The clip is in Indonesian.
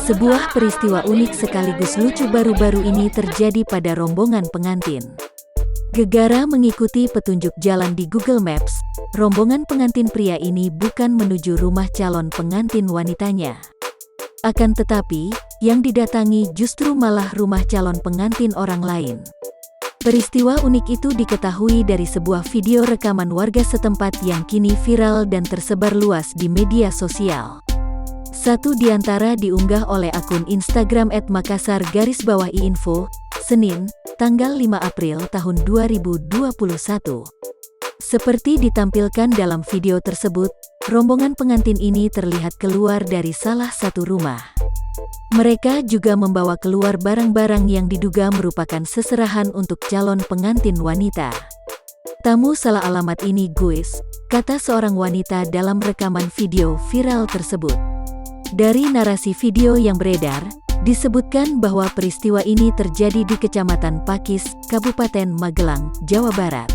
Sebuah peristiwa unik sekaligus lucu baru-baru ini terjadi pada rombongan pengantin. Gegara mengikuti petunjuk jalan di Google Maps, rombongan pengantin pria ini bukan menuju rumah calon pengantin wanitanya. Akan tetapi, yang didatangi justru malah rumah calon pengantin orang lain. Peristiwa unik itu diketahui dari sebuah video rekaman warga setempat yang kini viral dan tersebar luas di media sosial. Satu di antara diunggah oleh akun Instagram @makassar_info, Senin, tanggal 5 April tahun 2021. Seperti ditampilkan dalam video tersebut, rombongan pengantin ini terlihat keluar dari salah satu rumah. Mereka juga membawa keluar barang-barang yang diduga merupakan seserahan untuk calon pengantin wanita. "Tamu salah alamat ini guys," kata seorang wanita dalam rekaman video viral tersebut. Dari narasi video yang beredar, disebutkan bahwa peristiwa ini terjadi di Kecamatan Pakis, Kabupaten Magelang, Jawa Barat.